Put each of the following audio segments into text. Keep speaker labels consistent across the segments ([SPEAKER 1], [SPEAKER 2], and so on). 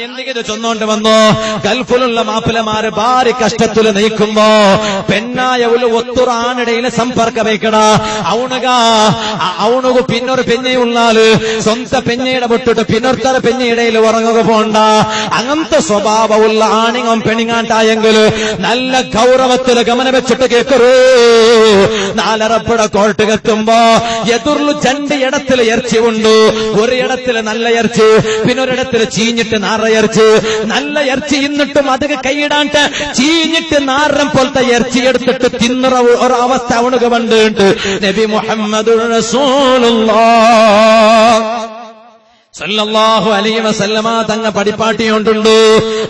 [SPEAKER 1] എന്തെങ്കിലും ചൊന്നോണ്ട് വന്നോ ഗൾഫിലുള്ള മാപ്പിളമാര് ഭാര്യ കഷ്ടത്തില് നയിക്കുമ്പോ പെണ്ണായ ഒരു ഒത്തുറാണിടയിലെ സമ്പർക്ക വയ്ക്കണ അവണുക പിന്നൊരു പെഞ്ഞയുള്ളാല് സ്വന്തം പെഞ്ഞയുടെ വിട്ടിട്ട് പിന്നൊരുത്തര പെഞ്ഞയിടയിൽ ഉറങ്ങുക പോണ്ട. അങ്ങനത്തെ സ്വഭാവമുള്ള ആണിങ്ങം പെണിങ്ങാട്ടായെങ്കിൽ നല്ല ഗൗരവത്തില് ഗമനം വെച്ചിട്ട് കേക്കറൂ. നാലറപ്പുഴ കോർട്ടുകെത്തുമ്പോ എതിർന്നു രണ്ട് ഇടത്തില് ഇറച്ചി ഉണ്ട്. ഒരു ഇടത്തില് നല്ല ഇറച്ചി, പിന്നൊരിടത്തില് ചീഞ്ഞിട്ട് നാറയിറച്ചി. നല്ല ഇറച്ചി ഇന്നിട്ടും അത് കൈയിടാണ്ട് ചീഞ്ഞിട്ട് നാറം പോലത്തെ ഇറച്ചി എടുത്തിട്ട് തിന്നുറ ഒരു അവസ്ഥ അവണുക കണ്ടിട്ട് നബി മുഹമ്മദുർ റസൂലുള്ളാഹ് സല്ലല്ലാഹു അലൈഹി വസല്ലമ തങ്ങ പടിപ്പാട്ടിയോണ്ടുണ്ട്.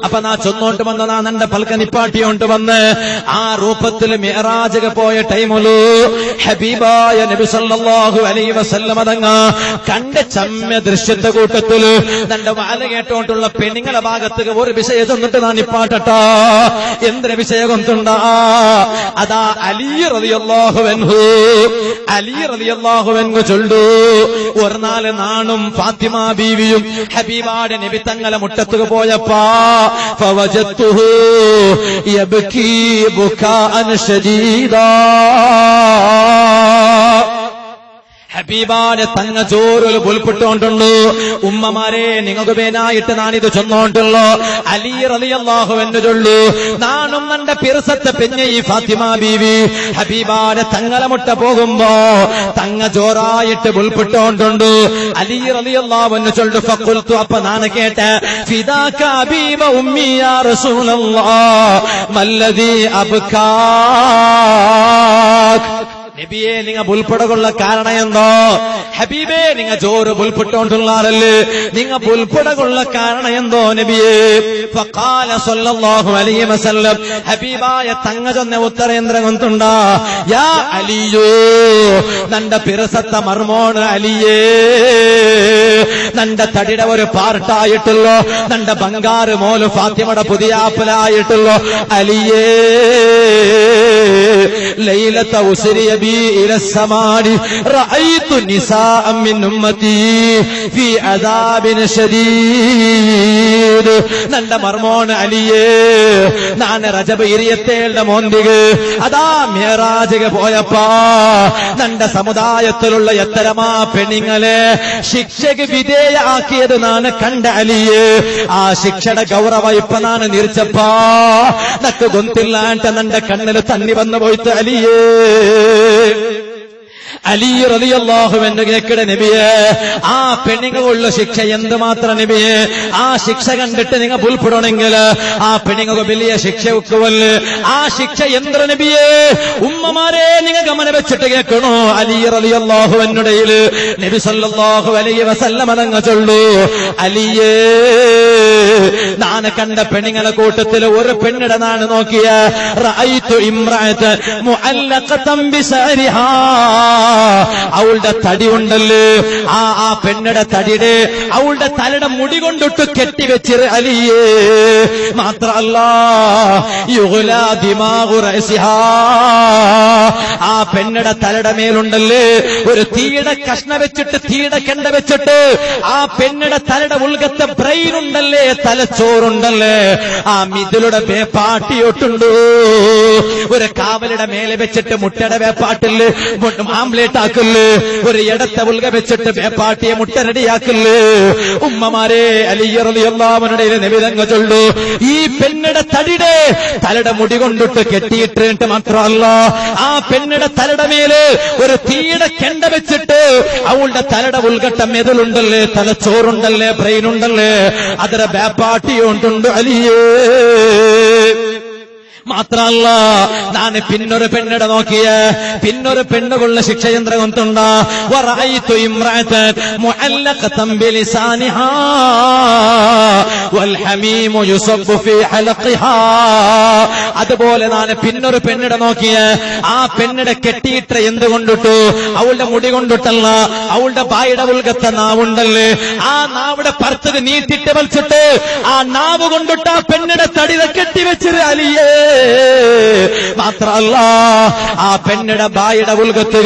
[SPEAKER 1] അപ്പൊ നാ ചൊന്നോണ്ട് വന്ന നാ നന്റെ പൽക്കനിപ്പാട്ടിയോണ്ട് വന്ന് ആ രൂപത്തില് മിഅ്റാജ് പോയ ടൈമില് ഹബീബായ നബി സല്ലല്ലാഹു അലൈഹി വസല്ലമ തങ്ങ കണ്ട ചമ്യ ദൃശ്യത്തെ കൂട്ടത്തില് നന്റെ വാല കേട്ടോണ്ടുള്ള പെണ്ണുങ്ങളെ ഭാഗത്ത് ഒരു വിഷയം തന്നിട്ട് നാ നിപ്പാട്ടട്ടാ. എന്തിന് വിഷയം കൊണ്ടുണ്ടാ? അതാ അലി റളിയല്ലാഹു അൻഹു ചൊല്ലു. ഒരു നാല് നാണും ഫാത്തിമ ബീവിയും ഹബീബാടെ നബി തങ്ങളെ മുറ്റത്തുക പോയപ്പാ ഫവജത്തുഹു യബ്കി ബുകാഅൻ ശദീദാ. ഹബീബാടെ തങ്ങ ചോരൊരു പുൽപ്പിട്ടോണ്ടുള്ളൂ. ഉമ്മമാരെ നിങ്ങൾക്ക് പേനായിട്ട് നാണിത് ചൊന്നോണ്ടുള്ളൂ. അലി റളിയല്ലാഹു അൻഹു ചൊല്ലു. നാണും നന്റെ പിറസത്തെ പെഞ്ഞ ഈ ഫാത്തിമ ബീവി ഹബീബാടെ തങ്ങളെ മുട്ട പോകുമ്പോ തങ്ങ ചോറായിട്ട് പുൽപ്പിട്ടോണ്ടുണ്ട്. അലി റളിയല്ലാഹു അൻഹു ചൊല്ലു. ഫഖുൽതു, അപ്പൊ നാണ് കേട്ടെ, ഫിദാക ഹബീബ ഉമ്മി യാ റസൂലല്ലാഹ് മല്ലദീ അബ്കാക്. നബിയെ നിങ്ങ പുൽപ്പടകൊള്ള കാരണം എന്തോ? ഹബീബേ നിങ്ങ ചോറ് പുൽപ്പിട്ടോണ്ടുള്ളാറല്ലേ, നിങ്ങ പുൽപ്പടകൊള്ള കാരണം എന്തോ നബിയെ? ഫഖാല സല്ലല്ലാഹു അലൈഹി വസല്ലം, ഹബീബായ തങ്ങ ചൊന്ന ഉത്തരേന്ദ്ര കൊണ്ടുണ്ടാ, യാ അലിയോ നന്റെ പിറസത്ത മർമോണ് അലിയേ, നന്റെ തടിയുടെ ഒരു പാർട്ടായിട്ടുള്ളോ, നന്റെ ബംഗാറ് മോല് ഫാത്തിമയുടെ പുതിയ ആപ്പിലായിട്ടുള്ളോ അലിയേ, ലൈലത ഉസ്രിയ ബി ഇല സമാനി റഅയ്തു നിസാഅ മിൻ ഉമ്മതി ഫി അദാബിൻ ശദീദ്. നന്റെ മർമോൺ അലിയേ, നാണ് റജബ് 27 മോന്തിക്ക് അതാ മിഅ്റാജിക്ക് പോയപ്പാ നന്റെ സമുദായത്തിലുള്ള എത്തരമാ പെണ്ണുങ്ങളെ ശിക്ഷയ്ക്ക് വിധേയാക്കിയത് നാണ് കണ്ട അലിയേ. ആ ശിക്ഷയുടെ ഗൗരവ ഇപ്പൊ നാണ് നിരിച്ചപ്പാ നക്ക് ഗൊന്തില്ലാണ്ട് നന്റെ കണ്ണില് തന്നി വന്നു പോയിട്ട് അലിയേ. അലി റളിയല്ലാഹു അൻഹു കേക്കട നബിയെ, ആ പെണ്ണുങ്ങളുള്ള ശിക്ഷ എന്തുമാത്രം നബിയെ? ആ ശിക്ഷ കണ്ടിട്ട് നിങ്ങൾ പുൽപ്പെടണമെങ്കിൽ ആ പെണ്ണുങ്ങൾക്ക് വലിയ ശിക്ഷ വെക്കുവല്ലേ. ആ ശിക്ഷ എന്ത്ര നബിയെ? ഉമ്മമാരെ നിങ്ങൾ ഗമനം വെച്ചിട്ട് കേൾക്കണോ? അലി റളിയല്ലാഹു അൻഹുടയില് നബി സല്ലല്ലാഹു അലൈഹി വസല്ലം തങ്ങൾ ചൊല്ലു, അലിയേ നാണ് കണ്ട പെണ്ണുങ്ങളെ കൂട്ടത്തിൽ ഒരു പെണ്ണിടെ നാണ് നോക്കിയ റഅയ്തു ഇംറഅത മുഅല്ലഖതൻ ബിസരിഹാ, അവളുടെ തടി ഉണ്ടല്ലേ, ആ പെണ്ണയുടെ തടിയുടെ അവളുടെ തലയുടെ മുടി കൊണ്ടിട്ട് കെട്ടിവെച്ചിര് അലിയേ. മാത്രല്ല യുഗ്ലാ ദിമാഗു റഅസിഹാ, ആ പെണ്ണയുടെ തലയുടെ മേലുണ്ടല്ലേ ഒരു തീയുടെ കഷ്ണ വെച്ചിട്ട്, തീയുടെ കെണ്ട വെച്ചിട്ട് ആ പെണ്ണയുടെ തലയുടെ ഉൾഗത്തെ ബ്രെയിൻ ഉണ്ടല്ലേ, തലച്ചോറുണ്ടല്ലേ, ആ മിഥിലുടെ വേപ്പാട്ടിയോട്ടുണ്ട്. ഒരു കാവലുടെ മേലെ വെച്ചിട്ട് മുട്ടയുടെ വേപ്പാട്ടില് ആംപ്ലേറ്റ് ആക്കല്, ഒരു ഇടത്തെ ഉൾക വെച്ചിട്ട് വേപ്പാട്ടിയെ മുട്ട റെഡിയാക്കല്. ഉമ്മമാരെ അലി റളിയല്ലാഹു അൻഹുവിന്റെ നിവേദന ചൊല്ലു, ഈ പെണ്ണിടെ തടിയുടെ തലയുടെ മുടി കൊണ്ടിട്ട് കെട്ടിയിട്ടിട്ട് മാത്രമല്ല ആ പെണ്ണിടെ തലയുടെ മേല് ഒരു തീയുടെ കെണ്ട വെച്ചിട്ട് അവളുടെ തലയുടെ ഉൾഘട്ടം മെതിലുണ്ടല്ലേ, തലച്ചോറുണ്ടല്ലേ, ബ്രെയിൻ ഉണ്ടല്ലേ, അതിന്റെ വേപ്പാട്ടിയുണ്ടുണ്ട് അലിയേ. മാത്രല്ല നാണ് പിന്നൊരു പെണ്ണിടെ നോക്കിയ പിന്നൊരു പെണ്ണുകളുടെ ശിക്ഷയന്ത്രം കൊണ്ടുണ്ടാ. വറഅയ്തു ഇംറഅതൻ മുഅല്ലഖതൻ ബിലിസാനിഹാ വൽ ഹമീമു യുസബ്ബു ഫീ ഹലഖിഹാ. അതുപോലെ നാണ് പിന്നൊരു പെണ്ണിടെ നോക്കിയ ആ പെണ്ണിടെ കെട്ടിയിട്ട എന്തുകൊണ്ടിട്ടു? അവളുടെ മുടി കൊണ്ടിട്ടല്ല, അവളുടെ ബായുടെ ഉൾഗത്തെ നാവുണ്ടല്ലേ, ആ നാവിടെ പറുത്തത് നീട്ടിട്ട് വലിച്ചിട്ട് ആ നാവ് കൊണ്ടിട്ട് ആ പെണ്ണിടെ തടിത കെട്ടിവെച്ചിട്ട് അലിയേ. മാത്രല്ല ആ പെണ്ണിടെ ബായുടെ ഉൽഗത്ത്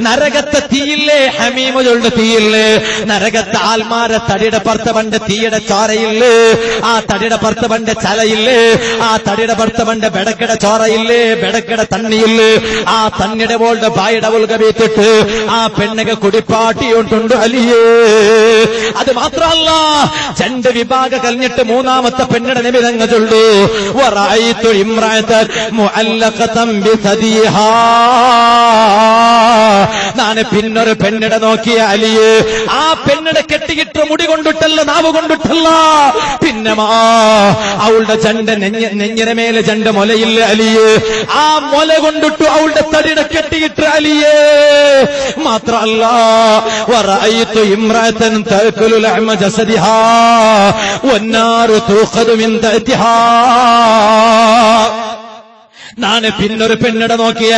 [SPEAKER 1] നരകത്തെ തീയില്ലേ, ഹമീമുകളുടെ തീയില്ലേ, നരകത്തെ ആൽമാരെ തടിയുടെ പുറത്തവന്റെ തീയുടെ ചോരയില്ലേ, ആ തടിയുടെ പുറത്തവന്റെ ചലയില്ലേ, ആ തടിയുടെ പുറത്തവന്റെ ബെടക്കട ചോരയില്ലേ, ബെടക്കട തണ്ണിയില്ലേ, ആ തണ്ണിയുടെ പോളുടെ ബായുടെ ഉൽഗ വീത്തിട്ട് ആ പെണ്ണുക കുടിപ്പാട്ടിയുണ്ട് അലിയേ. അത് മാത്രല്ല രണ്ട് വിഭാഗം കഴിഞ്ഞിട്ട് മൂന്നാമത്തെ പെണ്ണിടെ നിമിതങ്ങ ചൊല്ലു വറഅയ്തു ഇംറഅതൻ മുഅല്ലഖതൻ ബിസദിഹാ. നാണ് പിന്നൊരു പെണ്ണിടെ നോക്കിയ അലിയേ, ആ പെണ്ണിടെ കെട്ടിയിട്ട് മുടി കൊണ്ടിട്ടല്ല, നാവ് കൊണ്ടിട്ടല്ല, പിന്നെ അവളുടെ ചണ്ട നെഞ്ഞിന മേലെ ചണ്ട മുലയില്ല അലിയേ, ആ മുല കൊണ്ടിട്ടു അവളുടെ തടിയുടെ കെട്ടിയിട്ട് അലിയേ. മാത്രല്ല വറഅയ്തു ഇംറഅതൻ തഅകുലു ലഹ്മ ജസദിഹാ വന്നാറു തൂഖദു മിൻ തഅതിഹാ. നാണ് പിന്നൊരു പെണ്ണിടെ നോക്കിയ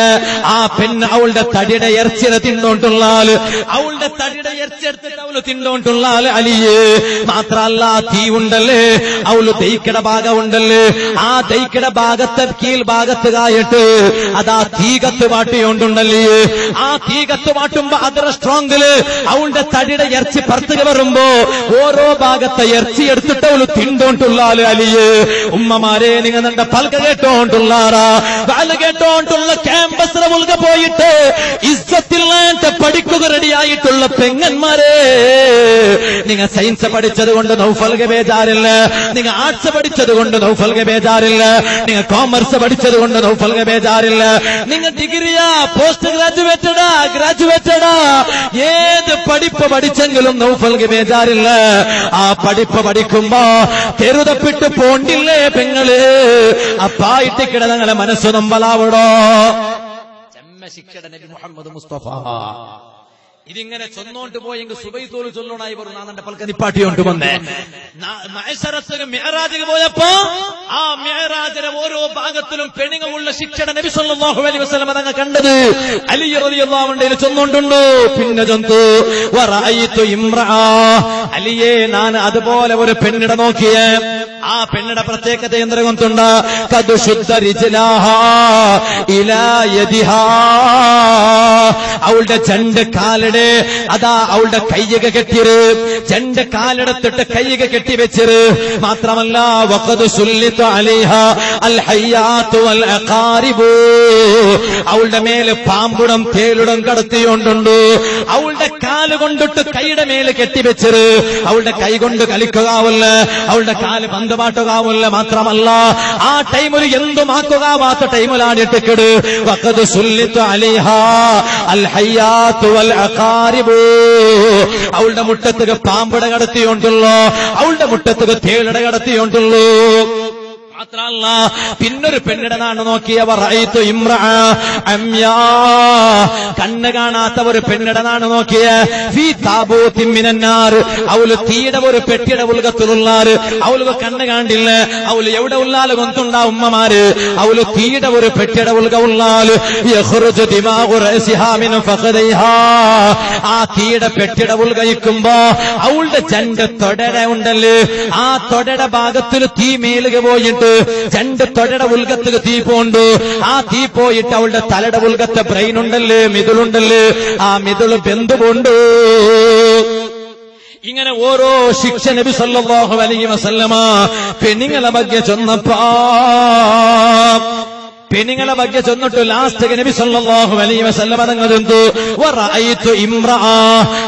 [SPEAKER 1] ആ പെണ്ണ് അവളുടെ തടിയുടെ ഇറച്ചിനെ തിന്നോണ്ടുള്ളാല്, അവളുടെ തടിയുടെ ഇറച്ചി എടുത്തിട്ട് അവള് തിന്നോണ്ടുള്ളാല് അലിയേ. മാത്രല്ല തീ ഉണ്ടല്ലേ, അവള് ദൈക്കട ഭാഗം ഉണ്ടല്ലേ, ആ ദൈക്കട ഭാഗത്തെ കീഴ് ഭാഗത്ത് കായിട്ട് അതാ തീ കത്ത് പാട്ടിയോണ്ടുണ്ടല്ലേ, ആ തീ കത്ത് പാട്ടുമ്പോ അതര സ്ട്രോങ്ങില് അവളുടെ തടിയുടെ ഇറച്ചി പുറത്തുക വരുമ്പോ ഓരോ ഭാഗത്തെ ഇറച്ചി എടുത്തിട്ട് അവള് തിന്നോണ്ടുള്ളാല് അലിയേ. ഉമ്മമാരെ നിങ്ങൾ നിന്റെ പൽക കേട്ടോണ്ടുള്ളാറാ, വാല് കേട്ടോണ്ടുള്ള ക്യാമ്പസിലെ ഉൾക പോയിട്ട് ഇസ്സത്തില്ലാണ്ട് പഠിക്കുക റെഡിയായിട്ടുള്ള പെങ്ങന്മാരെ, നിങ്ങൾ സയൻസ് പഠിച്ചത് കൊണ്ട് നൗഫൽക ബേജാറില്ല, നിങ്ങൾ ആർട്സ് പഠിച്ചത് കൊണ്ട് നൗഫൽക ബേജാറില്ല, നിങ്ങൾ കോമേഴ്സ് പഠിച്ചത് കൊണ്ട് നൗഫൽക ബേജാറില്ല, നിങ്ങൾ ഡിഗ്രിയാ പോസ്റ്റ് ഗ്രാജുവേറ്റഡാ ഏത് പഠിപ്പ് പഠിച്ചെങ്കിലും നൗഫൽക ബേജാറില്ല. ആ പഠിപ്പ് പഠിക്കുമ്പോ കരുതപ്പെട്ട് പോണ്ടില്ലേ പെങ്ങള്, അപ്പായിട്ട് കിടന്നങ്ങളെ മനസ്സ് നമ്പലാവിടോ. ചെമ്മ ശിക്ഷയുടെ നബി മുഹമ്മദ് മുസ്തഫ ഇതിങ്ങനെ ചൊന്നോണ്ട് പോയെങ്കിൽ സുബൈത്തോല് ചൊല്ലണായി പറഞ്ഞു. നാന്നെ പൽക്ക നിപ്പാട്ടിയോണ്ട് വന്നേ മിഅ്റാജിന് പോയപ്പോ ആ മിഅ്റാജിലെ ഓരോ ഭാഗത്തിലും പെണ്ണുങ്ങളുള്ള ശിക്ഷയുടെ നബി സല്ലല്ലാഹു അലൈഹി വസല്ലം അതങ്ങ് കണ്ടത് അലി റളിയല്ലാഹു അൻഹു ചൊന്നോണ്ടുണ്ട്. പിന്നെ ചൊന്തു വറഅയ്തു ഇംറഅ, അലിയെ ഞാൻ അതുപോലെ ഒരു പെണ്ണിടെ നോക്കിയ ആ പെണ്ണിടെ പ്രത്യേകത എന്തുണ്ട്, കദു ശുദ്ധ റിജ്ലാഹാ ഇലാ യദിഹാ, അവളുടെ രണ്ട് കാലിടെ അതാ അവളുടെ കയ്യക കെട്ടിയത്, രണ്ട് കാലെടുത്തിട്ട് കയ്യക കെട്ടിവെച്ചത്. മാത്രമല്ല വഖദ് സുല്ലിത അലൈഹാ അൽ ഹയ്യാത്തു വൽ അഖാരിബു, അവളുടെ മേലെ പാമ്പുടം തേലുടം കടത്തിയോണ്ടുണ്ട്. അവളുടെ കാല് കൊണ്ടിട്ട് കൈയുടെ മേലെ കെട്ടിവെച്ചത്, അവളുടെ കൈ കൊണ്ട് കളിക്കുകയാവല്ല, അവളുടെ കാല് ബന്ധമാട്ടുകയാവല്ല. മാത്രമല്ല ആ ടൈമിൽ എന്തുമാക്കുകയാവാത്ത ടൈമിലാണിട്ടിക്കട് വഖദ് സുല്ലിത അലൈഹാ അൽ ഹയ്യാത്തു വൽ അഖാരിബു, അവളുടെ മുട്ടത്തുക പാമ്പട കടത്തിയോണ്ടുള്ളൂ, അവളുടെ മുട്ടത്തുക തേളിട കടത്തിയോണ്ടുള്ളൂ. മാത്രല്ല പിന്നൊരു പെണ്ണിടെ നാണ് നോക്കിയവർ കണ്ണ് കാണാത്ത ഒരു പെണ്ണിടെ നാണ് നോക്കിയ അവള് തീയുടെ ഒരു പെട്ടിയുടെ ഉൽഗത്തിലുള്ളാറ്, അവൾക്ക് കണ്ണ് കാണ്ടില്ല, അവള് എവിടെ ഉള്ളാല് കൊന്തുണ്ടാ ഉമ്മമാര്, അവള് തീയുടെ ഒരു പെട്ടിയുടെ ഉൽഗ ഉള്ളാല് ആ തീയുടെ പെട്ടിയുടെ ഉൽഗയിക്കുമ്പോ അവളുടെ രണ്ട് തൊടര ഉണ്ടല്ലേ, ആ തൊടയുടെ ഭാഗത്തിൽ തീ മേലുക പോയിട്ട് രണ്ട് തൊടയുടെ ഉൽഗത്ത് തീ പോണ്ട്, ആ തീ പോയിട്ട് അവളുടെ തലയുടെ ഉൽഗത്തെ ബ്രെയിൻ ഉണ്ടല്ലേ, മിതുളുണ്ടല്ലേ, ആ മിതുള് ബന്ധുകൊണ്ട്. ഇങ്ങനെ ഓരോ ശിക്ഷ നബി സല്ലല്ലാഹു അലൈഹി വസല്ലമ പെണ്ണുങ്ങളെ ಬಗ್ಗೆ ചൊന്നപ്പോ, പെണ്ണുങ്ങളെ ಬಗ್ಗೆ ചൊന്നിട്ട് ലാസ്റ്റ് നബി സല്ലല്ലാഹു അലൈഹി വസല്ലമ തങ്ങൾ ചൊന്നു വറഅയ്തു ഇംറഅ,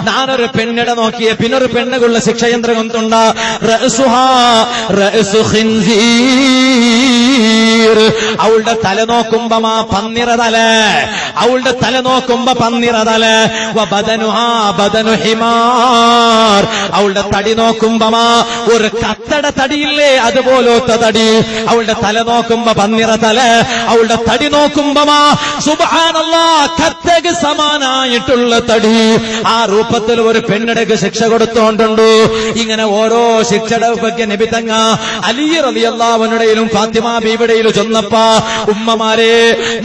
[SPEAKER 1] ഞാനൊരു പെണ്ണിടെ നോക്കിയ പിന്നൊരു പെണ്ണുള്ള ശിക്ഷ യന്ത്രം കൊണ്ടുണ്ട റഅസുഹാ റഅസു ഖിൻസീർ, അവളുടെ തല നോക്കുമ്പോ പന്നിറ തല, അവളുടെ തല നോക്കുമ്പോ പന്നിറ തല, വബദനുഹാ ബദനു ഹിമാർ, അവളുടെ തടി നോക്കുമ്പോ ഒരു കത്തട തടിയില്ലേ അതുപോലത്തെ തടി, അവളുടെ തല നോക്കുമ്പോ പന്നിറ തല, അവളുടെ തടി നോക്കുമ്പോ സുബ്ഹാനല്ലാഹ് കത്തക്ക് സമാനായിട്ടുള്ള തടി. ആ രൂപത്തിൽ ഒരു പെണ്ണിടക്ക് ശിക്ഷ കൊടുത്തോണ്ടുണ്ട്. ഇങ്ങനെ ഓരോ ശിക്ഷയുടെ ಬಗ್ಗೆ നബി തങ്ങ അലി റളിയല്ലാഹു അൻഹുടെയിലും ഫാത്തിമ ബീവിയുടെയിലും ചൊന്നപ്പോ ഉമ്മമാരെ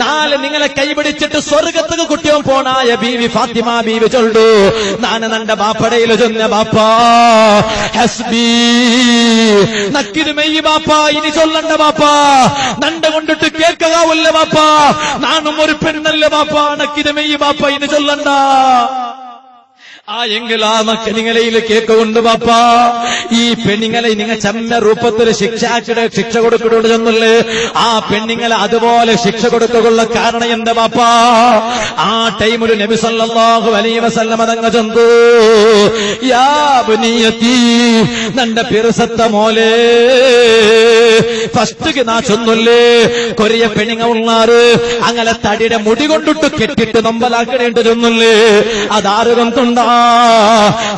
[SPEAKER 1] നാളെ നിങ്ങളെ കൈപിടിച്ചിട്ട് സ്വർഗത്തേക്ക് കുട്ടിയോ പോണായ ബീവി ഫാത്തിമ ബീവി ചൊല്ലു, ഞാൻ നന്റെ ബാപ്പടയിൽ ചൊന്ന ബാപ്പാ ഹസ്ബി നക്കിത് മെയ്യ് ബാപ്പ, ഇനി ചൊല്ലണ്ട ബാപ്പ, നണ്ട കൊണ്ടിട്ട് കേൾക്കാവല്ല ബാപ്പ, നാണും ഒരു പെണ്ണല്ലേ ബാപ്പ, നക്കിത് മെയ്യ് ബാപ്പ, ഇനി ചൊല്ലണ്ട. ആ എങ്കിൽ ആ പെണ്ണുങ്ങളയിൽ കേക്കുകൊണ്ട് ബാപ്പ, ഈ പെണ്ണുങ്ങളെ നിങ്ങൾ ചമ്മ രൂപത്തിൽ ശിക്ഷ കൊടുക്കണോട് ചെന്നല്ലേ, ആ പെണ്ണുങ്ങളെ അതുപോലെ ശിക്ഷ കൊടുക്കുള്ള കാരണം എന്താ ബാപ്പ? ആ ടൈമിൽ നബി സല്ലല്ലാഹു അലൈഹി വസല്ലം തങ്ങൾ ചെന്നു, യാ ബനിയത്തി, നന്റെ പിറസത്ത മോലെ, ഫസ്റ്റ് നാ ചൊന്നല്ലേ, കൊറിയ പെണ്ണുങ്ങ ഉള്ളാറ് അങ്ങനെ തടിയുടെ മുടി കൊണ്ടിട്ട് കെട്ടിട്ട് നമ്പലാക്കണേണ്ട് ചൊന്നല്ലേ, അതാറ് കൊണ്ടുണ്ടാ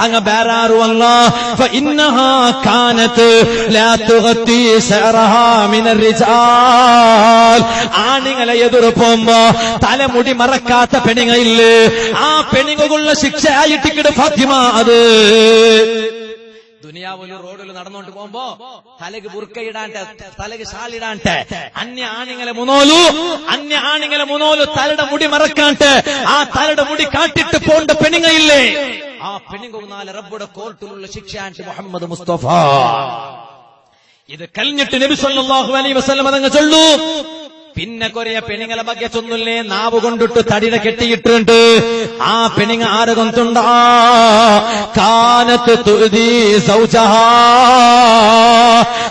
[SPEAKER 1] അങ്ങ് ബേറാറുവല്ല. ഫഇന്നഹാ കാനത് ലാ തുഗത്തി ശഅറഹാ മിനർ റിജാൽ. ആണുങ്ങളെ എതിർപ്പുമ്പോ തലമുടി മറക്കാത്ത പെണ്ണുങ്ങളില്ലേ, ആ പെണ്ണുങ്ങളുള്ള ശിക്ഷയായിട്ടിക്കട് ഫാത്തിമ. അത് ദുനിയാവിൽ റോഡിൽ നടന്നുകൊണ്ട് പോകുമ്പോ തലക്ക് ബുർക്കയിടാണ്ട്, തലക്ക് ഷാളിടാണ്ട്, അന്യ ആണുങ്ങളെ മുന്നോലു തലയുടെ മുടി മറക്കാണ്ട്, ആ തലയുടെ മുടി കാട്ടിട്ട് പോണ്ട പെണ്ണുങ്ങളില്ലേ, ആ പെണ്ണുങ്ങുന്നാല് റബ്ബുടെ കോർട്ടിലുള്ള ശിക്ഷയാണ്ട് മുഹമ്മദ് മുസ്തഫ. ഇത് കഴിഞ്ഞിട്ട് നബി സല്ലല്ലാഹു അലൈഹി വസല്ലം അതങ്ങ് ചൊല്ലു. പിന്നെ കൊറേ പെണ്ണുങ്ങളെ ബഗ്ഗെ ചൊന്നില്ലേ, നാവ് കൊണ്ടിട്ട് തടിയുടെ കെട്ടിയിട്ടുണ്ട്. ആ പെണ്ണുങ്ങ ആര് കൊണ്ടുണ്ടാ, കാനത്ത് തുദീ സൗജഹാ,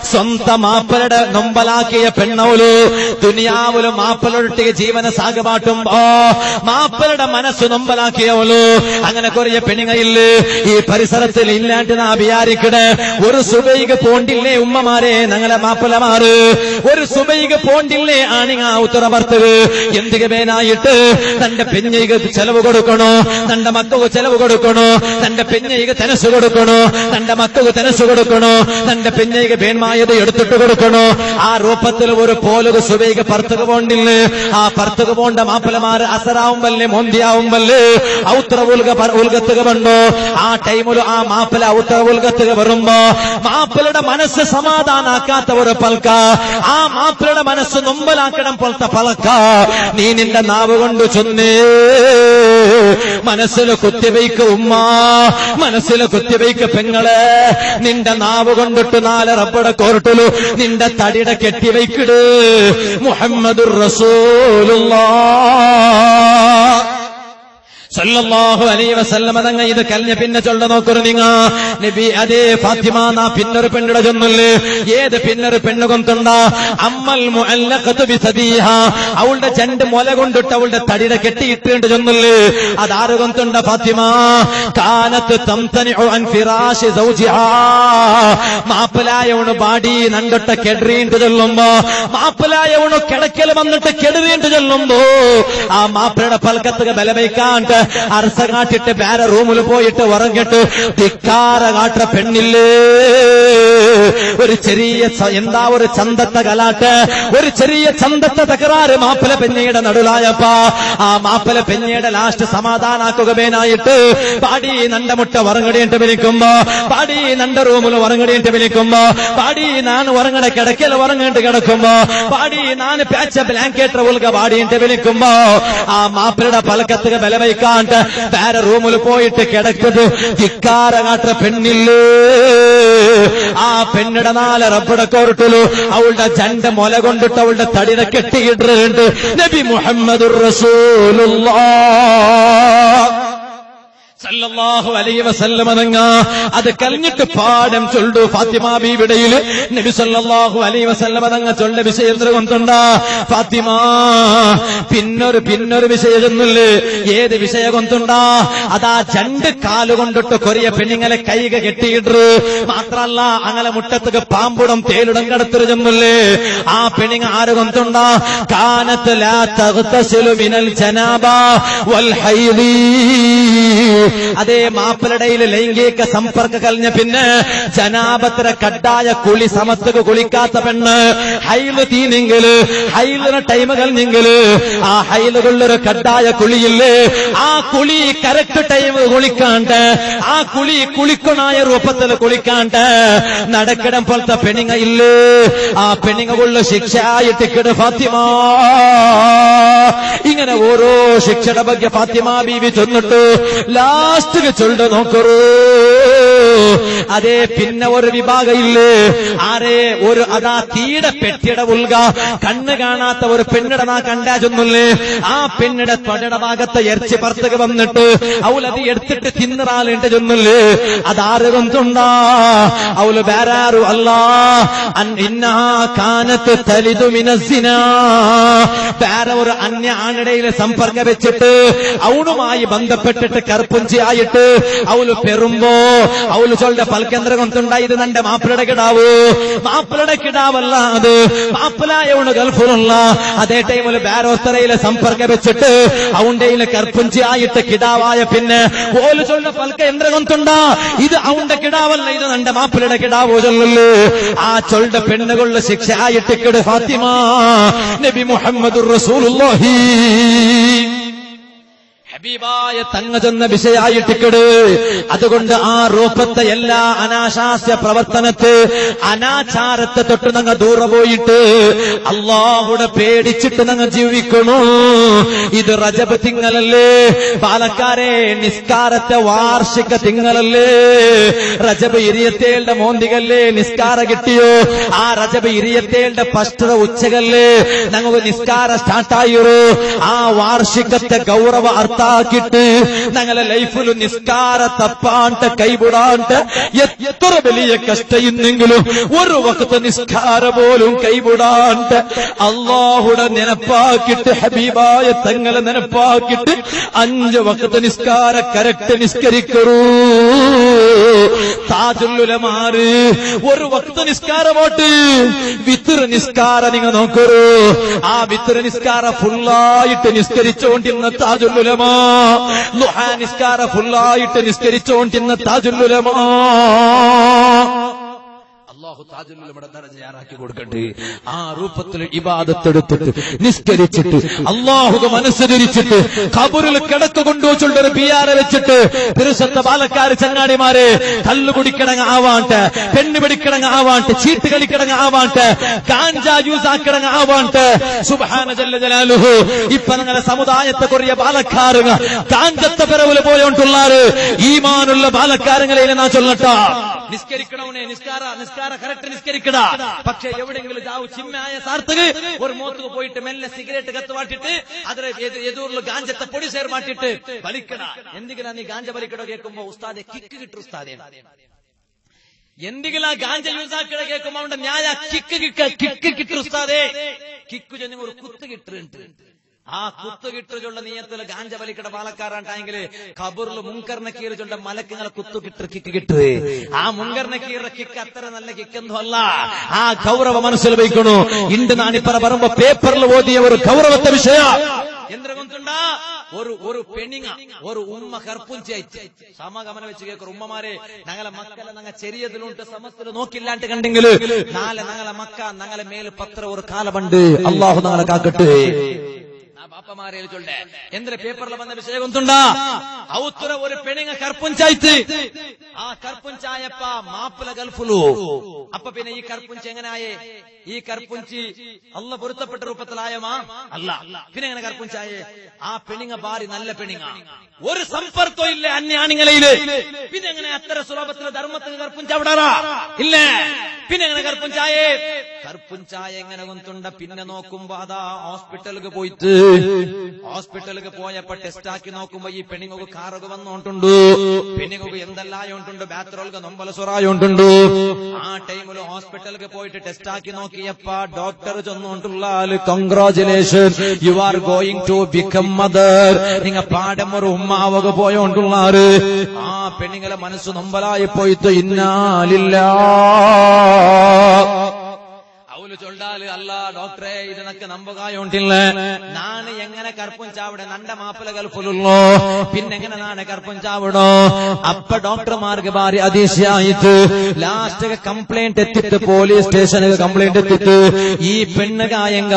[SPEAKER 1] സ്വന്തം മാപ്പലയുടെ നൊമ്പലാക്കിയ പെണ്ണോലു ദുനിയാവിലും മാപ്പലൊട്ടിക്ക് ജീവന സാഗപാട്ടുമ്പോ മാപ്പലയുടെ മനസ്സ് നൊമ്പലാക്കിയവളു. അങ്ങനെ കൊറേ പെണ്ണുങ്ങയില്ലേ ഈ പരിസരത്തിൽ ഇല്ലാണ്ട് നാ വിചാരിക്കട്, ഒരു സുബൈക്ക് പോണ്ടില്ലേ ഉമ്മമാരെ, ഞങ്ങളെ മാപ്പലമാര് ഒരു സുബൈക്ക് പോണ്ടില്ലേ ആണിങ്ങ ഉത്തരവർത്തവ്, എന്തിക മേനായിട്ട് തന്റെ പെഞ്ഞയ്ക്ക് ചെലവ് കൊടുക്കണോ, തന്റെ മക്കൾക്ക് ചെലവ് കൊടുക്കണോ, തന്റെ പെഞ്ഞയ്ക്ക് തെനസ് കൊടുക്കണോ, തന്റെ മക്കൾക്ക് തെനസ് കൊടുക്കണോ, തന്റെ പെഞ്ഞയ്ക്ക് പേന്മായത് എടുത്തിട്ട് കൊടുക്കണോ. ആ രൂപത്തിൽ ഒരു പോലൊരു സുബൈക്ക് പർത്തക പോണ്ടില്ലേ, ആ പർത്തക പോണ്ട മാപ്പലമാര് അസറാവുമ്പല്ലേ മോന്തിയാവുമ്പല്ലേ ഔത്ര ഉൽഗത്തുക വണ്ടോ. ആ ടൈമിൽ ആ മാപ്പല ഔത്ര ഉൽഗത്തുക വരുമ്പോ മാപ്പലയുടെ മനസ്സ് സമാധാനാക്കാത്ത ഒരു പൽക്ക, ആ മാപ്പലയുടെ മനസ്സ് നൊമ്പലാക്കണം പോലത്തെ പലക്ക നീ നിന്റെ നാവ് കൊണ്ട് ചൊന്നേ, മനസ്സിൽ കുത്തിവയ്ക്ക് ഉമ്മ, മനസ്സിൽ കുത്തിവയ്ക്ക് പെങ്ങളെ, നിന്റെ നാവ് കൊണ്ടിട്ട് നാല് റബ്ബടെ കോർട്ടിലു നിന്റെ തടിയുടെ കെട്ടിവയ്ക്കിട്. മുഹമ്മദുർ റസൂലുള്ളാഹ് സല്ലല്ലാഹു അലൈഹി വസല്ലം തങ്ങൾ ഇത് കഴിഞ്ഞ പിന്നെ ചൊല്ല നോക്കരു നിങ്ങ നബി. അതേ ഫാത്തിമ നാ പിന്നൊരു പെണ്ണിടെ ചൊന്നല്ലേ, ഏത് പിന്നൊരു പെണ്ണ് കൊണ്ടുണ്ട, അമ്മൽ മുഅല്ലഖതു ബിസദിഹ, അവളുടെ ചണ്ട് മുല കൊണ്ടിട്ട് അവളുടെ തടിയുടെ കെട്ടിയിട്ടുണ്ട് ചൊന്നല്ലേ, അതാറ് കൊണ്ടുണ്ട ഫാത്തിമ. കാനത്ത് തംതനിഉ അൻ ഫിറാശി സൗജിഹാ, മാപ്പലായവണു ബാടി നണ്ടൊട്ട കെടറിയിട്ട് ചൊല്ലുമ്പോ, മാപ്പലായവണു കിടക്കൽ വന്നിട്ട് കെടുവീണ്ട് ചൊല്ലുമ്പോ ആ മാപ്പലയുടെ പൽക്കത്തുക ബലവയ്ക്കാണ്ട് അർസ കാട്ടിട്ട് വേറെ റൂമിൽ പോയിട്ട് ഉറങ്ങിട്ട് ധിക്കാര കാട്ട പെണ്ണില്ലേ, ഒരു ചെറിയ എന്താ ഒരു ചന്തത്തെ കലാട്ട്, ഒരു ചെറിയ ചന്തത്തെ തകരാറ് മാപ്പല പെഞ്ഞയുടെ നടുലായപ്പ ആ മാപ്പല പെഞ്ഞയുടെ ലാസ്റ്റ് സമാധാനാക്കുക മേനായിട്ട് പാടി നണ്ട മുട്ട ഉറങ്ങടേട്ട് വിളിക്കുമ്പോ, പാടി നണ്ട റൂമിൽ ഉറങ്ങടേട്ട് വിളിക്കുമ്പോ, പാടി നാന് ഉറങ്ങട കിടക്കൽ ഉറങ്ങേട്ട് കിടക്കുമ്പോ, പാടി നാന് പാച്ച ബ്ലാങ്കറ്റ് ഉൽക പാടിയിട്ട് വിളിക്കുമ്പോ ആ മാപ്പലയുടെ പലക്കത്തുക ബലവയ്ക്ക വേറെ റൂമിൽ പോയിട്ട് കിടക്കുന്നത് ധിക്കാര കാട്ട പെണ്ണില്ലേ, ആ പെണ്ണിടെ നാല് റബ്ബടെ കോർട്ടിലു അവളുടെ ചണ്ട മുല കൊണ്ടിട്ട് അവളുടെ തടിയുടെ കെട്ടിയിട്ടുണ്ട്. നബി മുഹമ്മദുർ റസൂലുള്ളാഹ് സല്ലല്ലാഹു അലൈഹി വസല്ലം തങ്ങ അത് കഴിഞ്ഞിട്ട് പാഠം ചൊല്ലു ഫാത്തിമ ബീവിടയിൽ നബി സല്ലല്ലാഹു അലൈഹി വസല്ലം തങ്ങ ചൊല്ല വിഷയം കൊണ്ടുണ്ട. ഫാത്തിമ പിന്നൊരു വിഷയം ഒന്നുമില്ലേ, ഏത് വിഷയം കൊണ്ടുണ്ട, അതാ രണ്ട് കാലുകൊണ്ടിട്ട് കൊറിയ പെണ്ണുങ്ങളെ കൈക കെട്ടിയിട്ട് മാത്രല്ല അങ്ങനെ മുട്ടത്തുക പാമ്പുടം തേലിടം കടത്തിരുന്നില്ലേ, ആ പെണ്ണുങ്ങ ആര് കൊണ്ടുണ്ട, കാനത്ത് ലാ തഗ്തസിലു മിനൽ ജനാബ വൽ ഹൈദി, അതേ മാപ്പലടയിൽ ലൈംഗിക സമ്പർക്ക കഴിഞ്ഞ പിന്നെ ജനാബത്തിര കഡായ കുളി സമത്തുക കുളിക്കാത്ത പെണ്ണ്, ഹൈല് തീനെങ്കില് ഹൈലിന് ടൈം കഴിഞ്ഞെങ്കില് ആ ഹൈലുള്ളൊരു കഡായ കുളിയില്ലേ, ആ കുളി കറക്റ്റ് ടൈം കുളിക്കാണ്ട്, ആ കുളിക്കണായ രൂപത്തിൽ കുളിക്കാണ്ട് നടക്കിടം പോലത്തെ പെണ്ണുങ്ങ ഇല്ലേ, ആ പെണ്ണുങ്ങുള്ള ശിക്ഷയായിട്ട് ഫാത്തിമ. ഇങ്ങനെ ഓരോ ശിക്ഷയുടെ ಬಗ್ಗೆ ഫാത്തിമ ബീവി ചൊന്നിട്ടു ലാസ്റ്റ് ചൊല്ല നോക്കൂ. അതേ പിന്നെ ഒരു വിഭാഗം ഇല്ലേ, ആരേ ഒരു അതാ തീയുടെ പെട്ടിയുടെ ഉൾക കണ്ണ് കാണാത്ത ഒരു പെണ്ണിടെ നാ കണ്ടാ ചൊന്നില്ലേ, ആ പെണ്ണിടെ തൊടയുടെ ഭാഗത്ത് ഇറച്ചി പുറത്തേക്ക് വന്നിട്ട് അവളത് എടുത്തിട്ട് തിന്നറാളുണ്ട് ചൊന്നില്ലേ, അതാറ് കൊണ്ടുണ്ടാ അവള് വേറാരു അല്ലാ ഇന്നാ കാനത്ത് തലിതു മിനസ്സിനാ, വേറെ ഒരു അന്യ ആണിടയിലെ സമ്പർക്കം വെച്ചിട്ട് അവളുമായി ബന്ധപ്പെട്ടിട്ട് കർപ്പുഞ്ചിയായിട്ട് അവള് പെറുമ്പോ അവള് ചൊല്ലുടെ പൽക്കേന്ദ്ര കൊണ്ടുണ്ടായി ഇത് നന്റെ മാപ്പിളയുടെ കിടാവ്, മാപ്പിളയുടെ കിടാവല്ല അത്, മാപ്പിളായവണ് ഗൾഫിലുള്ള അതേ ടൈമില് ബാരോസ്തരയിലെ സമ്പർക്കം വെച്ചിട്ട് അവണ്ടയിലെ കർപ്പുഞ്ചിയായിട്ട് കിടാവായ പിന്നെ ഓല് ചൊല്ലുടെ പൽക്കേന്ദ്ര കൊണ്ടുണ്ടാ ഇത് അവന്റെ കിടാവല്ല, ഇത് നന്റെ മാപ്പിളയുടെ കിടാവോ ചൊല്ലല്ലേ. ആ ചൊല്ലുടെ പെണ്ണുകളുടെ ശിക്ഷ ആയിട്ട് ഫാത്തിമ നബി മുഹമ്മദുർ റസൂലുള്ളാഹി ഹബീബായ തങ്ങ ചെന്ന വിഷയായിട്ടിക്കട്. അതുകൊണ്ട് ആ റൂപത്തെ എല്ലാ അനാശാസ്യ പ്രവർത്തനത്തെ അനാചാരത്തെ തൊട്ട് ഞങ്ങൾ ദൂരെ പോയിട്ട് അള്ളാഹുടെ പേടിച്ചിട്ട് ഞങ്ങൾ ജീവിക്കണു. ഇത് റജബ് തിങ്കളല്ലേ പാലക്കാരെ, നിസ്കാരത്തെ വാർഷിക തിങ്കളല്ലേ, റജബ് 27 മോന്തികല്ലേ നിസ്കാര കിട്ടിയോ, ആ റജബ് 27 ഫസ്റ്റ് ഉച്ചകല്ലേ ഞങ്ങൾക്ക് നിസ്കാര സ്റ്റാർട്ടായിരു. ആ വാർഷികത്തെ ഗൗരവ അർത്ഥാക്കിട്ട് ഞങ്ങളെ ലൈഫിൽ നിസ്കാര തപ്പാണ്ട് കൈവിടാണ്ട് എത്ര വലിയ കഷ്ടയുന്നെങ്കിലും ഒരു വക്കത്ത് നിസ്കാര പോലും കൈവിടാണ്ട് അള്ളാഹുടെ നിനപ്പാക്കിട്ട് ഹബീബായ തങ്ങളെ നിനപ്പാക്കിട്ട് 5 വക്കത്ത് നിസ്കാര കറക്റ്റ് നിസ്കരിക്കൂ. താജുല്ലുലമാറ് ഒരു വക്ത നിസ്കാരമോട്ട് വിത്തർ നിസ്കാര നിങ്ങൾ നോക്കൂ. ആ വിത്തർ നിസ്കാര ഫുള്ളായിട്ട് നിസ്കരിച്ചോണ്ടിരുന്ന താജുല്ലുലമാ, ളുഹാ നിസ്കാര ഫുള്ളായിട്ട് നിസ്കരിച്ചോണ്ടിരുന്ന താജുല്ലുലമാ. അല്ലാഹു താജുല്ലുലമയുടെ ദർജയാക്കി കൊടുക്കട്ടെ. ആ രൂപത്തിൽ ഇബാദത്തെടുത്തിട്ട് നിസ്കരിച്ചിട്ട് അല്ലാഹുവെ മനസ്സരിച്ചിട്ട് ഖബറിൽ കിടക്ക കൊണ്ടുവച്ചുള്ളൊരു ബിയാറെ വെച്ചിട്ട് തിരുസത്ത പാലക്കാട് ചങ്ങാടിമാരെ കല്ല് കുടിക്കടങ്ങ ആവാണ്ട്, പെണ്ണ് പിടിക്കടങ്ങ ആവാണ്ട്, ചീട്ട് കളിക്കടങ്ങ ആവാണ്ട്, ഗാഞ്ച യൂസ് ആക്കിടങ്ങ ആവാണ്ട്. സുബ്ഹാന ജല്ല ജലാലുഹു. ഇപ്പൊ നിങ്ങളുടെ സമുദായത്തെ കുറയ പാലക്കാരുങ്ങ ഗാഞ്ചത്തെ പിറവില് പോയോണ്ടുള്ളാറ് ഈമാനുള്ള പാലക്കാരങ്ങളെ നാ ചൊല്ലട്ടാ. നിസ്കരിക്കണവനെ നിസ്കാര കറക്റ്റ് നിസ്കരിക്കട. പക്ഷെ എവിടെയെങ്കിലും ജാവു ചിമ്മായ സാർത്തക് ഒരു മോത്തുക്ക് പോയിട്ട് മെല്ലെ സിഗരറ്റ് കത്ത് വാട്ടിട്ട് അതിൽ എതിർള്ള ഗാഞ്ചത്തെ പൊടി ചേർ മാറ്റിട്ട് വലിക്കട. എന്തെങ്കിലും നീ ഗാഞ്ച വലിക്കടോ കേൾക്കുമ്പോ ഉസ്താദെ കിക്ക് കിട്ടും ഉസ്താദെ, എന്തെങ്കിലും ആ ഗാഞ്ച യൂസ് ആക്കിട കേൾക്കുമ്പോ അവന്റെ ന്യായ കിക്ക് കിട്ടും ഉസ്താദെ. കിക്കു ചെന്ന് ഒരു കുത്ത് കിട്ടുന്നുണ്ട്. ആ കുത്ത് കിട്ടുള്ള നീയത്തില് ഗാഞ്ച വലിക്കട പാലക്കാരാണ്ടെങ്കിൽ ഖബറിൽ മുൻകറിനെ കീറിച്ചുണ്ട മലക്കുങ്ങളെ കുത്തു കിക്ക് കിട്ടു. ആ മുൻകറിനെ കീറിയ കിക്ക് അത്ര നല്ല കിക്കൊന്നും അല്ല. ആ ഗൗരവ മനസ്സിൽ വയ്ക്കണു. ഇണ്ട് നാണിപ്പറ പറയുമ്പോ പേപ്പറിൽ ഓതിയ ഒരു ഗൗരവത്തെ വിഷയ എന്തുകൊണ്ടുണ്ടാ ഒരു പെണ്ണിങ്ങ ഒരു ഉമ്മ കർപ്പുഞ്ചായിട്ട് സമഗമനം വെച്ച് കേൾക്കും. ഉമ്മമാരെ ഞങ്ങളെ മക്കളെ ഞങ്ങൾ ചെറിയതിലുണ്ട് സമസ്തല് നോക്കില്ലാണ്ട് കണ്ടെങ്കില് നാളെ ഞങ്ങളെ മക്ക ഞങ്ങളെ മേല് പത്ര ഒരു കാലമുണ്ട്. അള്ളാഹു ഞങ്ങളെ കാക്കട്ടെ. ബാപ്പമാരെ ചൊല്ലേ എന്തിന് പേപ്പറിൽ വന്ന വിഷയം കൊണ്ടുണ്ടാ ഔത്തുര ഒരു പെണ്ണിങ്ങ കർപ്പുഞ്ചായിട്ട് ആ കർപ്പുഞ്ചായപ്പ മാപ്പിള ഗൾഫുലു. അപ്പൊ പിന്നെ ഈ കർപ്പുഞ്ച് എങ്ങനെയായേ? ഈ കർപ്പുഞ്ചി അല്ല പൊരുത്തപ്പെട്ട രൂപത്തിലായമാ അല്ല. പിന്നെ എങ്ങനെ കർപ്പുഞ്ചായേ? ആ പെണ്ണിങ്ങ ഭാര്യ നല്ല പെണ്ണിങ്ങ, ഒരു സമ്പർക്കവും ഇല്ല അന്യാണിങ്ങളില്. പിന്നെ എങ്ങനെ അത്ര സുലഭത്തില് ധർമ്മത്തിന് കർപ്പുഞ്ചാവിടാറാ ഇല്ല. പിന്നെ എങ്ങനെ കർപ്പുഞ്ചായേ? കർപ്പുഞ്ചായ എങ്ങനെ കൊണ്ടുണ്ട? പിന്നെ നോക്കുമ്പോ അതാ ഹോസ്പിറ്റലിലേക്ക് പോയിട്ട് ഹോസ്പിറ്റലിലേക്ക് പോയപ്പോ ടെസ്റ്റ് ആക്കി നോക്കുമ്പോ ഈ പെണ്ണിങ്ങക്ക് കാറൊക്കെ വന്നോണ്ടുണ്ട്, പെണ്ണിങ്ങക്ക് എന്തെല്ലായോണ്ടുണ്ട്, ബാത്റൂമൊക്കെ നൊമ്പല സുറായോണ്ടുണ്ട്. ആ ടൈമില് ഹോസ്പിറ്റലിലേക്ക് പോയിട്ട് ടെസ്റ്റ് ആക്കി നോക്കിയപ്പോ ഡോക്ടർ ചെന്നോണ്ടുള്ള congratulation, you are going to become mother. നിങ്ങ പാടം ഒരു ഉമ്മാവൊക്കെ പോയോണ്ടുള്ളാറ്. ആ പെണ്ണിങ്ങളെ മനസ്സ് നൊമ്പലായി പോയിട്ട് ഇന്നാ ലില്ലാഹ് ചൊല്ലാല് അല്ല ഡോക്ടറെ ഇതിനൊക്കെ നമ്പകായോണ്ടില്ല. നാണ് എങ്ങനെ കർപ്പുഞ്ചാവിടെ? നന്റെ മാപ്പിള ഗൾഫിലുള്ളോ, പിന്നെങ്ങനെ നാണ് കർപ്പുഞ്ചാവിടോ? അപ്പൊ ഡോക്ടർമാർക്ക് ഭാര്യ അതിശയായിട്ട് ലാസ്റ്റ് കംപ്ലൈന്റ് എത്തിട്ട് പോലീസ് സ്റ്റേഷനിൽ കംപ്ലൈന്റ് എത്തിട്ട് ഈ പെണ്ണ് കായങ്ക,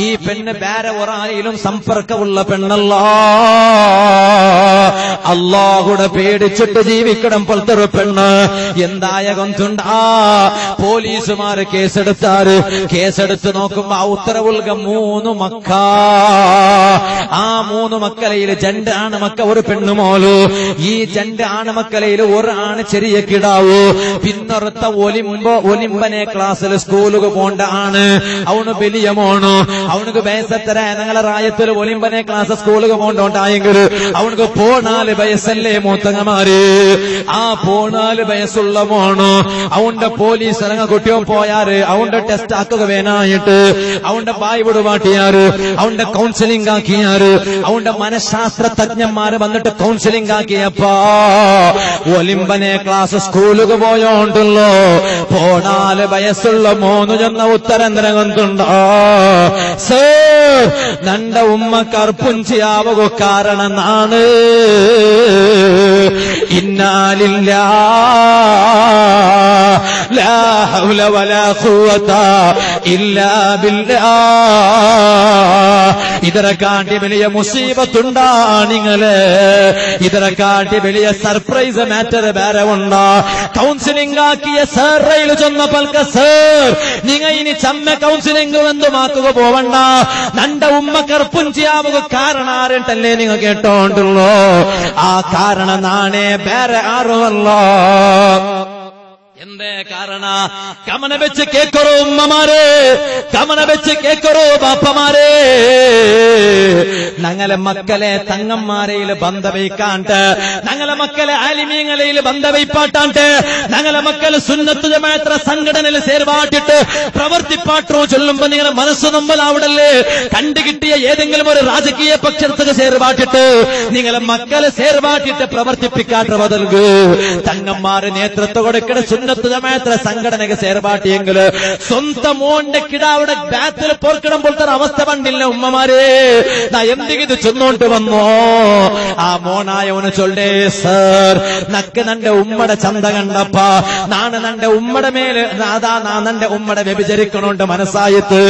[SPEAKER 1] ഈ പെണ്ണ് വേറെ ഒരാളിലും സമ്പർക്കമുള്ള പെണ്ണല്ല, അള്ളാഹുടെ പേടിച്ചിട്ട് ജീവിക്കണം പോലത്തെ ഒരു പെണ്ണ്. എന്തായ കൊണ്ടുണ്ടാ പോലീസുമാര് കേസെടുത്താറ്. കേസെടുത്ത് നോക്കുമ്പോ ഉത്തരവുൽക 3 മക്ക ആ 3 മക്കളയിൽ 2 ആണുമക്ക 1 പെണ്ണുമോലു. ഈ 2 ആണുമക്കളയിൽ 1 ആണ് ചെറിയ കിടാവു. പിന്നൊരുത്ത ഒലിമ്പനെ ക്ലാസ്സിൽ സ്കൂളുക്ക് പോണ്ട ആണ്. അവന് വലിയ മോണു. അവനക്ക് വയസ്സെത്ര ഞങ്ങളെ റായത്തിൽ ഒലിമ്പനെ ക്ലാസ് സ്കൂളുക്ക് പോണ്ടോണ്ടായെങ്കിൽ അവനക്ക് 14 വയസ്സല്ലേ മൂത്തങ്ങമാര്. ആ 14 വയസ്സുള്ള മോണു അവന്റെ പോലീസ് ഇറങ്ങ കുട്ടിയോ പോയാറ് അവന്റെ ടെസ്റ്റ് ആക്കുക വേനായിട്ട് അവന്റെ ബായിവിട് പാട്ടിയാറ് അവന്റെ കൗൺസിലിംഗ് ആക്കിയാറ് അവന്റെ മനഃശാസ്ത്ര തജ്ഞന്മാര് വന്നിട്ട് കൗൺസിലിംഗ് ആക്കിയപ്പോ ഒലിമ്പനെ ക്ലാസ് സ്കൂളുക്ക് പോയോണ്ടല്ലോ 14 വയസ്സുള്ള മോനു ചെന്ന ഉത്തരം തിരകൊണ്ടുണ്ടോ സർ നന്റെ ഉമ്മ കർപ്പുഞ്ചിയാവുക കാരണമെന്നാണ്. ഇന്നാലില്ലാ ലാ ഹൗല വലാ ഖുവത ഇല്ലാ ബില്ലാഹ്. ഇതിനെക്കാട്ടി വലിയ മുസീബത്തുണ്ടാ നിങ്ങള്? ഇതിനെക്കാട്ടി വലിയ സർപ്രൈസ് മാറ്റർ വേറെ ഉണ്ടോ? കൗൺസിലിംഗ് ആക്കിയ സാറയിൽ ചെന്നപ്പോൾ സർ നിങ്ങൾ ഇനി ചമ്മ കൗൺസിലിംഗ് എന്തുമാക്കുക പോവണ്ട. നന്റെ ഉമ്മ കർപ്പുഞ്ചിയാവുക കാരണാരട്ടല്ലേ നിങ്ങൾ കേട്ടോണ്ടുള്ളൂ. ആ കാരണം നാണേ വേറെ ആരുമല്ലോ. എന്തേ കാരണ? കമന വെച്ച് കേക്കറോ ഉമ്മമാരെ, കമന വെച്ച് കേക്കറോ ബാപ്പമാരെ. ഞങ്ങളെ മക്കളെ തങ്ങന്മാരയിൽ ബന്ധവയ്ക്കാണ്ട്, ഞങ്ങളെ മക്കളെ ആലിമീങ്ങളിൽ ബന്ധവയ്പാട്ടാണ്ട്, ഞങ്ങളെ മക്കളെ സുന്നത്ത് ജമാഅത്ത് സംഘടനയിൽ സേർവാട്ടിട്ട് പ്രവർത്തിപ്പാട്ടോ ചൊല്ലുമ്പോ നിങ്ങളെ മനസ്സ് നമ്മൾ അവിടല്ലേ കണ്ടുകിട്ടിയ ഏതെങ്കിലും ഒരു രാജകീയ പക്ഷത്തേക്ക് സേർവാട്ടിട്ട് നിങ്ങളെ മക്കളെ സേർവാട്ടിട്ട് പ്രവർത്തിപ്പിക്കാട്ട് ബദൽക്ക് തങ്ങന്മാര് നേതൃത്വം കൊടുക്കണ സുന്നത്ത് ജമാഅത്ത് സംഘടനക്ക് സേർവാട്ടിയെങ്കിൽ സ്വന്തം മോന്റെ കിടാവിടെ ബാത്തിൽ പോർക്കിടം പോലത്തെ അവസ്ഥ പണ്ടില്ല ഉമ്മമാരെ. എന്തെങ്കിലും ചെന്നോണ്ട് വന്നോ ആ മോനായവന് ചൊല്ലേ സർ നക്ക് നന്റെ ഉമ്മടെ ചന്ത കണ്ടപ്പ നാണ് നന്റെ ഉമ്മടെ മേല് അതാ നന്റെ ഉമ്മടെ വ്യഭിചരിക്കണോണ്ട് മനസ്സായിട്ട്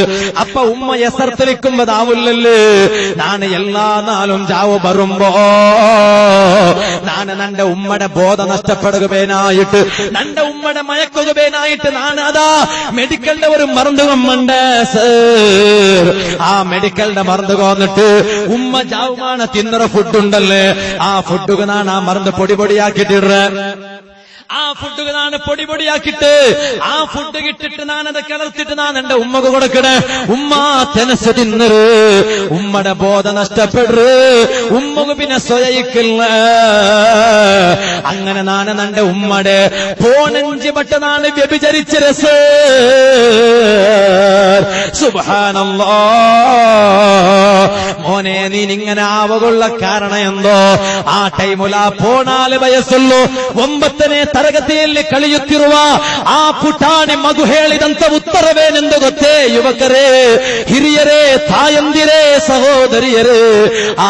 [SPEAKER 1] അപ്പ ഉമ്മ എസർത്തിരിക്കുമ്പോതാവില്ലല്ലേ നാണ് എല്ലാ നാളും ജാവ് വരുമ്പോ നാണ് നന്റെ ഉമ്മടെ ബോധ നഷ്ടപ്പെടുകയായിട്ട് നന്റെ ഉമ്മടെ മയക്കുകയായിട്ട് നാണ് അതാ മെഡിക്കലിന്റെ ഒരു മറന്നു കൊമ്മണ്ട് സർ. ആ മെഡിക്കലിന്റെ മറന്നു കൊന്നിട്ട് ഉമ്മ ജാവുമാണ് തിന്നറ ഫുഡുണ്ടല്ലേ ആ ഫുഡുക നാണ് ആ മറന്ന് പൊടിപൊടിയാക്കിട്ടിട ആ ഫുഡ് നാണ് പൊടിപൊടിയാക്കിട്ട് ആ ഫുഡ് കിട്ടിട്ട് നാനത് കിളർത്തിട്ട് നാൻ എന്റെ ഉമ്മക്ക് കൊടുക്കണേ. ഉമ്മ തെനസ് തിന്നറ് ഉമ്മയുടെ ബോധ നഷ്ടപ്പെടറ് ഉമ്മക്ക് പിന്നെ സ്വയിക്കില്ല. അങ്ങനെ നാന് നന്റെ ഉമ്മടെ 15 വട്ടം നാണ് വ്യഭിചരിച്ച രസ. സുബ്ഹാനല്ലാഹ്. മോനെ നീ ഇങ്ങനെ ആവകുള്ള കാരണം എന്തോ ആ ടൈമുല 14 ವಯಸ್ಸುಳ್ಳು 9ನೇ ತರಗತಿಯಲ್ಲಿ ಕಳೆಯುತ್ತಿರುವ ಆ ಪುಟಾಣಿ ಮಗು ಹೇಳಿದಂತ ಉತ್ತರವೇನೆಂದು ಗೊತ್ತೇ? ಯುವಕರೇ, ಹಿರಿಯರೇ, ತಾಯಂದಿರೇ, ಸಹೋದರಿಯರೇ, ಆ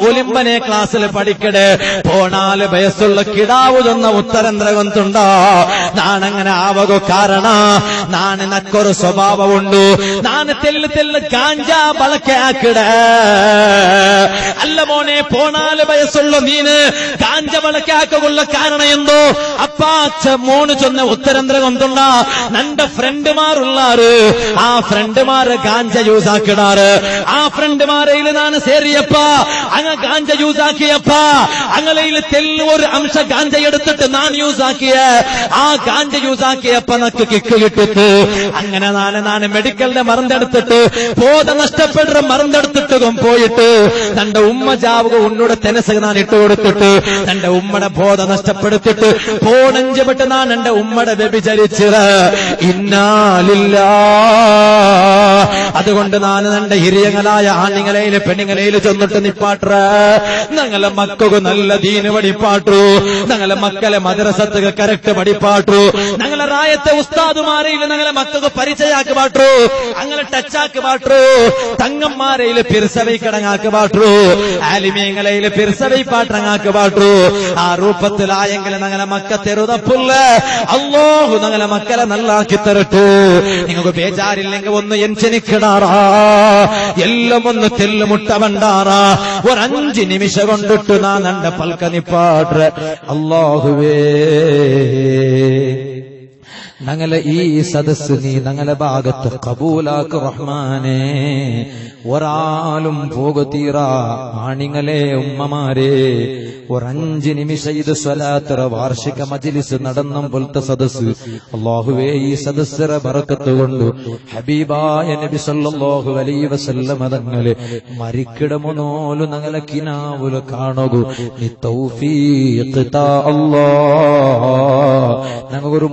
[SPEAKER 1] ഒലിമ്പനെ ക്ലാസ്സിൽ പഠിക്കടെ 14 വയസ്സുള്ള കിടാവുതെന്ന ഉത്തരം ഗൊന്തുണ്ടോ? നാനങ്ങനെ ആവകോ കാരണ നാന് നക്കൊരു സ്വഭാവമുണ്ട്. നാന് തെല്ല് ഗാഞ്ച ಬಳಕೆ ಹಾಕಿಡ ಅಲ್ಲ ಮೋನೆ 14 ವಯಸ್ಸುಳ್ಳ ನೀನು ಗಾಂಜ ಬಳಕೆ ಹಾಕುള്ള ಕಾರಣ ಎಂದು ಅಪ್ಪ മോന് ചൊന്ന ഉത്തരന്തരം കൊണ്ടുണ്ട നന്റെ ഫ്രണ്ടുമാരുള്ളാറ് ആ ഫ്രണ്ടുമാര് ഗാഞ്ച യൂസ് ആക്കിടാറ്. ആ ഫ്രണ്ടുമാരയിൽ നാണ് സേറിയപ്പ അങ്ങ ഗാഞ്ച യൂസ് ആക്കിയപ്പ അങ്ങലയിൽ തെല്ല് ഒരു അംശ ഗാഞ്ച എടുത്തിട്ട് നാൻ യൂസ് ആക്കിയ ആ ഗാഞ്ച യൂസ് ആക്കിയപ്പ നക്ക് കിക്ക് കിട്ടിട്ട് അങ്ങനെ നാണ് മെഡിക്കലിന്റെ മരുന്നെടുത്തിട്ട് ബോധ നഷ്ടപ്പെടുന്ന മരുന്നെടുത്തിട്ട് പോയിട്ട് തന്റെ ഉമ്മ ജാവുക ഉന്നോട് തെനസ് നാൻ ഇട്ട് കൊടുത്തിട്ട് തന്റെ ഉമ്മയുടെ ബോധ നഷ്ടപ്പെടുത്തിട്ട് 15 വട്ടം നാൻ എന്റെ ഉമ്മയുടെ വ്യഭിചരിച്ചത്. ഇന്നാലില്ലാ. അതുകൊണ്ട് ഞാൻ എന്റെ ഹിരിയങ്ങളായ ആണിങ്ങളയിൽ പെണ്ണുങ്ങളയിൽ ചെന്നിട്ട് നിപ്പാട്ട ഞങ്ങളെ മക്കൾക്ക് നല്ല ദീന് പഠിപ്പാട്ടു, ഞങ്ങളെ മക്കളെ മദ്രസത്തുക കറക്റ്റ് പഠിപ്പാട്ടു, ഞങ്ങളെ റായത്തെ ഉസ്താദുമാരയിൽ ഞങ്ങളെ മക്കൾക്ക് പരിചയാക്കി പാട്ടു, അങ്ങനെ ടച്ചാക്കി പാട്ടു, തങ്ങന്മാരയിൽ പിർസവൈ കടങ്ങാക്കി പാട്ടു, ആലിമീങ്ങളയിൽ പിർസവൈ പാട്ടങ്ങാക്കി പാട്ടു. ആ രൂപത്തിലായെങ്കിൽ ഞങ്ങളെ മക്ക തെരുതപ്പുള്ള അല്ലാഹു ഞങ്ങളെ മക്കളെ നല്ലാക്കി തരട്ടെ. നിങ്ങൾക്ക് ബേജാറില്ലെങ്കിൽ ഒന്ന് എൻചനിക്കിടാറാ എല്ലാം ഒന്ന് തെല്ലുമുട്ട വണ്ടാറാ ഒരു 5 നിമിഷം കൊണ്ടിട്ട് നാൻ എന്റെ പൽക്ക നിപ്പാട്ട്. അല്ലാഹുവേ ഞങ്ങളെ ഈ സദസ് നീ ഞങ്ങളെ ഭാഗത്ത് കബൂലാക്ക് റഹ്മാനേ. ഒരാളും പോകത്തീറ ആണിങ്ങളെ ഉമ്മമാരെ, 5 നിമിഷം ഇത് സ്വലാത്തറ വാർഷിക മജ്ലിസ് നടന്നും പോലത്തെ സദസ് അല്ലാഹുവേ, ഈ സദസ്സറ ബറക്കത്ത് കൊണ്ട് ഹബീബായ നബി സല്ലല്ലാഹു അലൈഹി വസല്ലം തങ്ങളെ മരിക്കിടമുനോലു ഞങ്ങളെ കിനാവുല് കാണുകു നീ തൗഫീഖ് താ അല്ലാഹ്. ഞങ്ങൾക്കൊരു